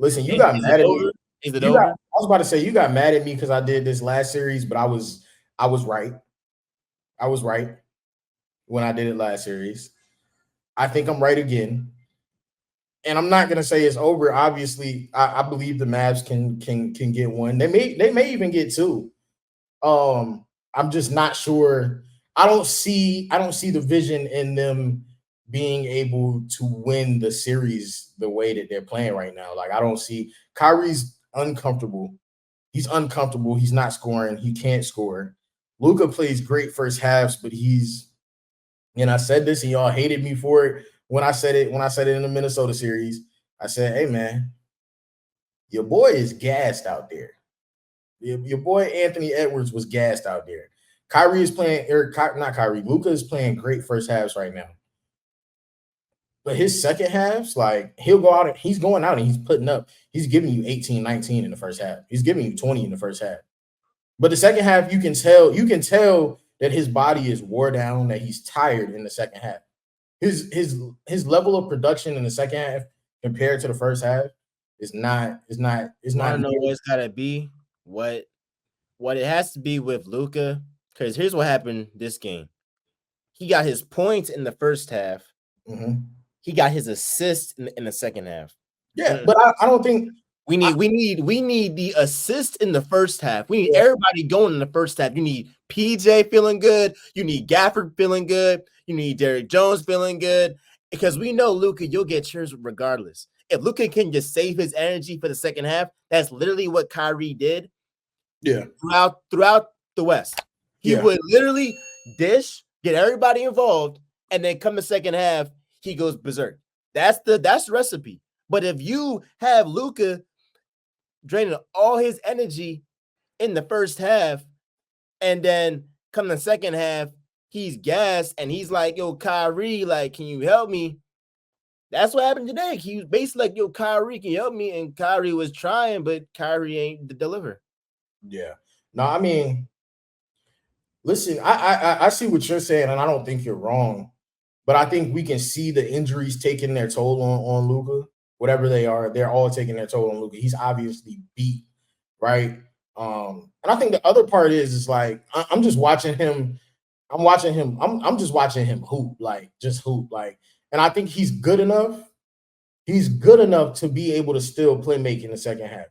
Listen, you got Is it mad at me. over? Is it You got. over? I was about to say you got mad at me because I did this last series, but I was right. I was right when I did it last series. I think I'm right again, and I'm not gonna say it's over. Obviously, I believe the Mavs can get one. They may even get two. I'm just not sure. I don't see the vision in them being able to win the series the way that they're playing right now. Like I don't see Kyrie's uncomfortable. He's uncomfortable. He's not scoring. He can't score. Luca plays great first halves, but and I said this and y'all hated me for it when I said it in the Minnesota series. I said, hey man, your boy is gassed out there. Your boy Anthony Edwards was gassed out there. Kyrie is playing, not Kyrie, Luca is playing great first halves right now. But his second halves, like he'll go out and he's going out and he's putting up, he's giving you 18, 19 in the first half. He's giving you 20 in the first half. But the second half, you can tell that his body is wore down, that he's tired in the second half. His level of production in the second half compared to the first half is Want not to know near. what it's gotta be? What what it has to be with Luca? Because here's what happened this game. He got his points in the first half. Mhm. He got his assist in the second half. Yeah, Mm. but I don't think We need the assist in the first half. We need yeah, everybody going in the first half. You need PJ feeling good. You need Gafford feeling good. You need Derrick Jones feeling good. Because we know Luca, you'll get yours regardless. If Luca can just save his energy for the second half, that's literally what Kyrie did yeah, throughout the West. He yeah, would literally dish, get everybody involved, and then come the second half, he goes berserk. That's the recipe. But if you have Luca draining all his energy in the first half, and then come the second half, he's gassed and he's like, "Yo, Kyrie, like, can you help me?" That's what happened today. He was basically like, "Yo, Kyrie, can you help me?" And Kyrie was trying, but Kyrie ain't deliver. yeah. No, I mean, listen, I see what you're saying, and I don't think you're wrong. But I think we can see the injuries taking their toll on Luca. Whatever they are, they're all taking their toll on Luca. He's obviously beat, right? And I think the other part is like I'm just watching him. I'm watching him. I'm just watching him hoop, like just hoop, like. And I think he's good enough. He's good enough to be able to still play make in the second half.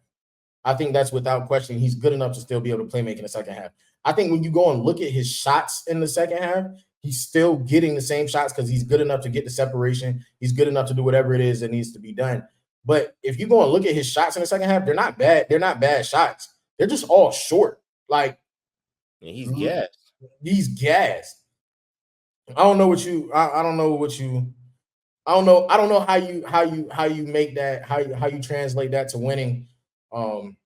I think that's without question. He's good enough to still be able to play make in the second half. I think when you go and look at his shots in the second half, he's still getting the same shots because he's good enough to get the separation. He's good enough to do whatever it is that needs to be done. But if you go and look at his shots in the second half, they're not bad. They're not bad shots. They're just all short. Like And he's gassed. he's gassed. I don't know what you. I don't know what you. I don't know. I don't know how you make that how you translate that to winning. Um,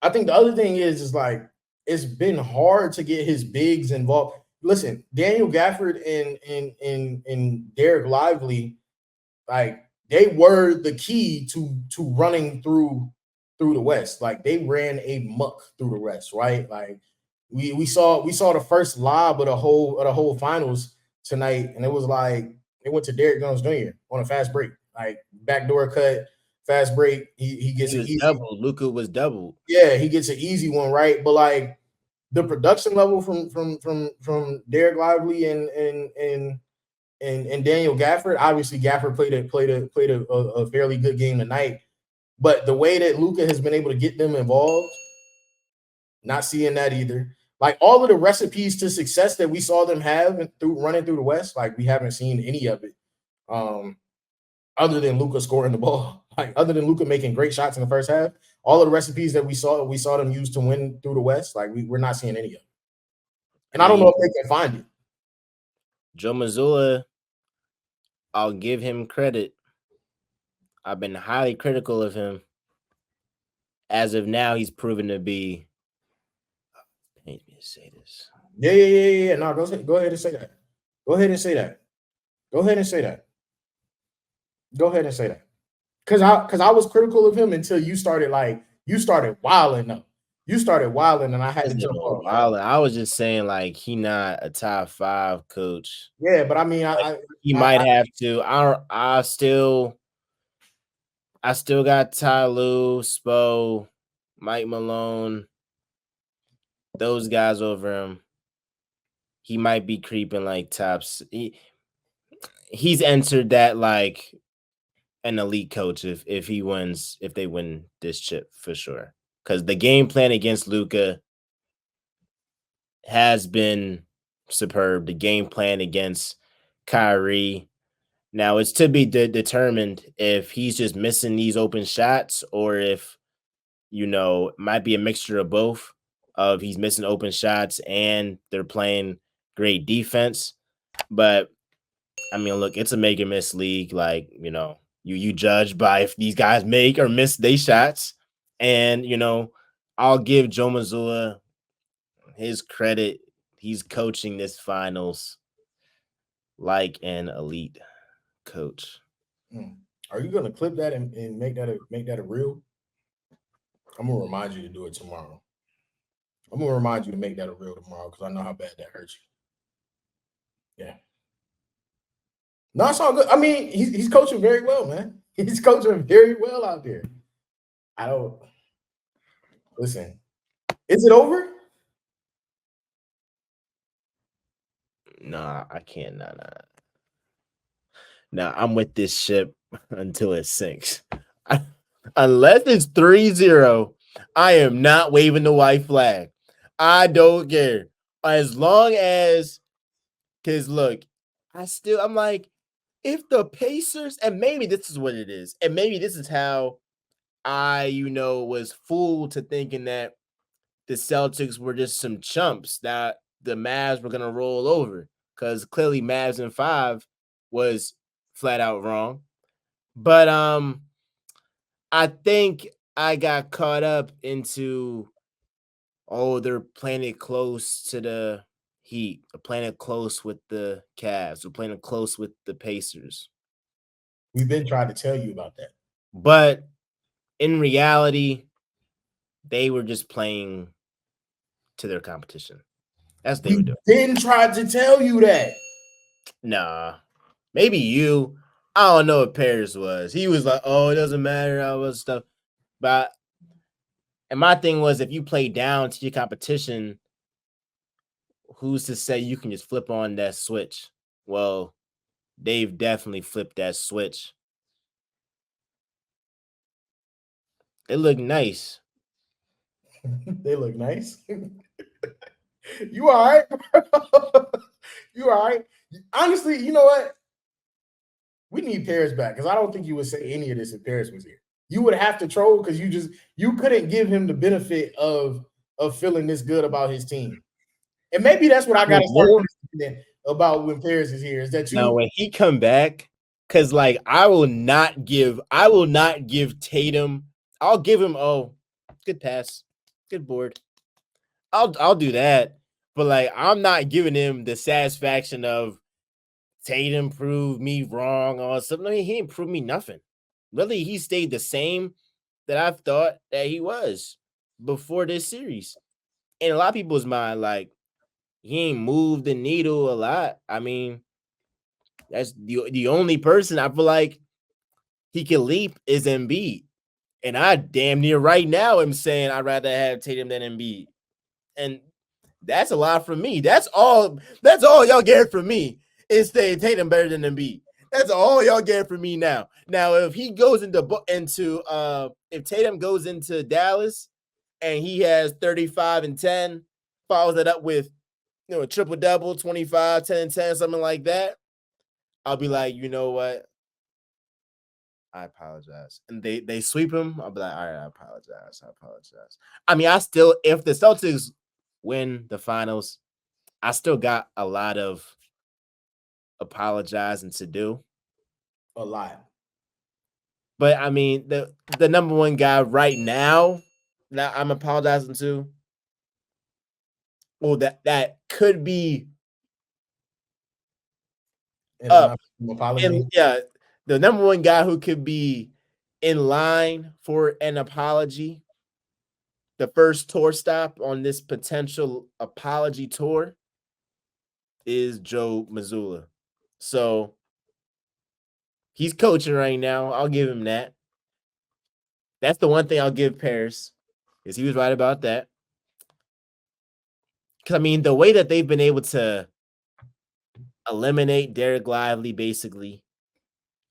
I think the other thing is like it's been hard to get his bigs involved. Listen, Daniel Gafford and Derek Lively, like they were the key to running through the West. Like they ran a muck through the West, right? Like we saw the first lob of the whole finals tonight, and it was like it went to Derek Jones Jr. on a fast break, like backdoor cut, fast break. He gets He an was easy. doubled. Luca was doubled. Yeah, he gets an easy one, right? But like the production level from Derek Lively and Daniel Gafford. Obviously, Gafford played a fairly good game tonight. But the way that Luca has been able to get them involved, not seeing that either. Like all of the recipes to success that we saw them have through running through the West, like we haven't seen any of it. Um, other than Luca scoring the ball, like other than Luca making great shots in the first half, all of the recipes that we saw them use to win through the West, like we're not seeing any of it. I And I don't know mean, if they can find it. Joe Mazzulla, I'll give him credit. I've been highly critical of him. As of now, he's proven to be. Pains me to say this. Yeah. No, go ahead and say that. Go ahead and say that. Go ahead and say that. Go ahead and say that. Cause I was critical of him until you started wilding up. You started wilding and I had to Isn't jump no off. wild. I was just saying, like, he not a top 5 coach. Yeah, but I mean But he might have to. I I still got Ty Lue, Spo, Mike Malone, those guys over him. He might be creeping like tops. He's entered that like an elite coach if he wins, if they win this chip for sure. Because the game plan against Luca has been superb. The game plan against Kyrie. Now it's to be determined if he's just missing these open shots or if might be a mixture of both. Of he's missing open shots and they're playing great defense. But I mean, look, it's a make or miss league. Like, you judge by if these guys make or miss their shots. And, I'll give Joe Mazzulla his credit. He's coaching this finals like an elite coach. Are you gonna clip that and make that a reel? I'm gonna remind you to do it tomorrow. I'm gonna remind you to make that a reel tomorrow because I know how bad that hurts you. Yeah. No, it's all good. I mean, he's coaching very well, man. He's coaching very well out there. I don't listen. Is it over? Nah, I can't. Nah. Now I'm with this ship until it sinks. Unless it's 3-0, I am not waving the white flag. I don't care. As long as, because look, I'm like, if the Pacers, and maybe this is what it is, and maybe this is how I, was fooled to thinking that the Celtics were just some chumps that the Mavs were going to roll over, because clearly Mavs in 5 was flat out wrong. But I think I got caught up into, they're playing it close to the Heat, they're playing it close with the Cavs, they're playing it close with the Pacers. We've been trying to tell you about that. But in reality, they were just playing to their competition. That's what they were doing. Been tried to tell you that. Nah. Maybe you. I don't know what Paris was. He was like, oh, it doesn't matter, all this stuff. But and my thing was, if you play down to your competition, who's to say you can just flip on that switch? Well, they've definitely flipped that switch. It looked nice. They look nice. You all right? You all right? Honestly, you know what? We need Paris back because I don't think you would say any of this if Paris was here. You would have to troll because you couldn't give him the benefit of feeling this good about his team. And maybe that's what I got to start about when Paris is here. Is that you? Now when he come back, because like I will not give Tatum. I'll give him good pass, good board. I'll do that, but like I'm not giving him the satisfaction of Tatum proved me wrong or something. He didn't prove me nothing. Really, he stayed the same that I thought that he was before this series. In a lot of people's mind, like he ain't moved the needle a lot. I mean, that's the only person I feel like he can leap is Embiid. And I damn near right now am saying I'd rather have Tatum than Embiid. And that's a lot from me. That's all y'all get from me is saying Tatum better than Embiid. That's all y'all get from me now. Now, if he goes into if Tatum goes into Dallas and he has 35 and 10, follows it up with a triple double, 25, 10 and 10, something like that, I'll be like, you know what? I apologize. And they sweep him. I'll be like, all right, I apologize. I mean, if the Celtics win the finals, I still got a lot of apologizing to do. A lot. But I mean, the number one guy right now that I'm apologizing to, well, that could be up. Apology. Yeah, the number one guy who could be in line for an apology, the first tour stop on this potential apology tour, is Joe Mazzulla. So he's coaching right now. I'll give him that. That's the one thing I'll give Paris, is he was right about that. Because I mean, the way that they've been able to eliminate Derek Lively, basically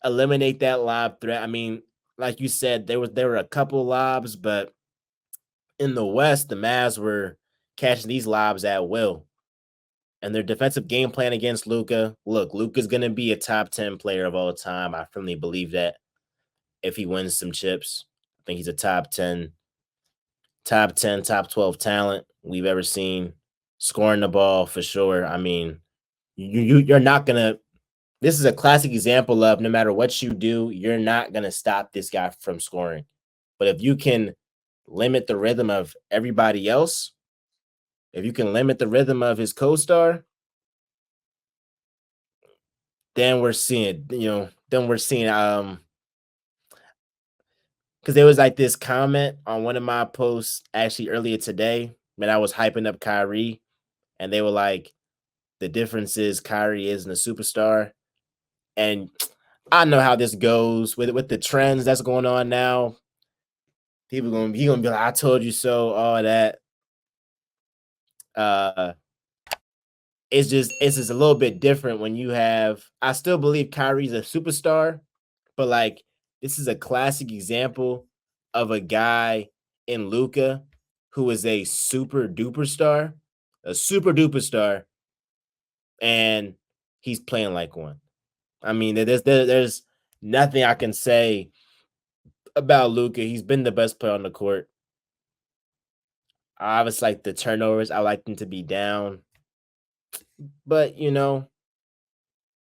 eliminate that lob threat. I mean, like you said, there were a couple lobs, but in the West, the Mavs were catching these lobs at will. And their defensive game plan against Luka. Look, Luka's gonna be a top 10 player of all time. I firmly believe that if he wins some chips. I think he's a top 10, top 10, top 12 talent we've ever seen. Scoring the ball for sure. I mean, you're not gonna. This is a classic example of no matter what you do, you're not gonna stop this guy from scoring. But if you can limit the rhythm of everybody else, if you can limit the rhythm of his co-star, then we're seeing, because there was like this comment on one of my posts actually earlier today when I was hyping up Kyrie, and they were like, the difference is Kyrie isn't a superstar. And I know how this goes with the trends that's going on now. People gonna be like, I told you so, all that. Uh it's just a little bit different when you have, I still believe Kyrie's a superstar, but like this is a classic example of a guy in Luka who is a super duper star, and he's playing like one. I mean, there's nothing I can say about Luka. He's been the best player on the court. I obviously like the turnovers. I like them to be down. But,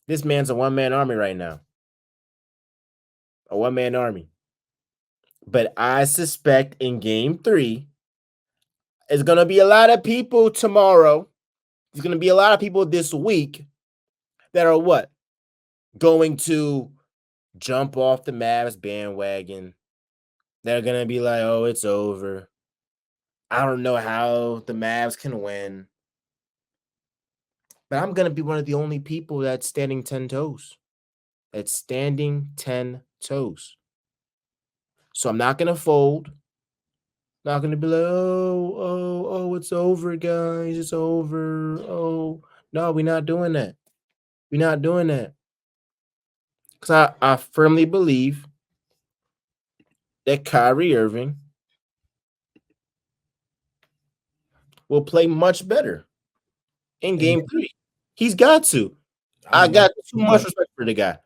this man's a one-man army right now. A one-man army. But I suspect in game 3, it's going to be a lot of people tomorrow. There's going to be a lot of people this week that are what? Going to jump off the Mavs bandwagon. They're going to be like, oh, it's over. I don't know how the Mavs can win. But I'm going to be one of the only people that's standing 10 toes. That's standing 10 toes. So I'm not going to fold. Not going to be like, oh, it's over, guys. It's over. Oh, no, we're not doing that. We're not doing that. Because I firmly believe that Kyrie Irving will play much better in game 3. He's got to. I got too much respect for the guy.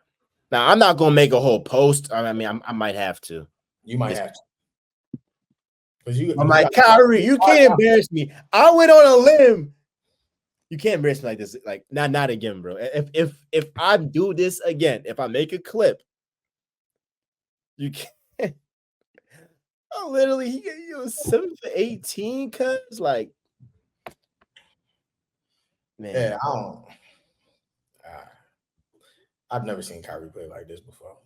Now, I'm not going to make a whole post. I mean, I might have to. You might have to. I'm like, Kyrie, you can't embarrass me. I went on a limb. You can't embarrass me like this. Like, not again, bro. If I do this again, if I make a clip, you can't. Oh, literally, he got 7 for 18, cuz like, man. Yeah, I don't. I've never seen Kyrie play like this before.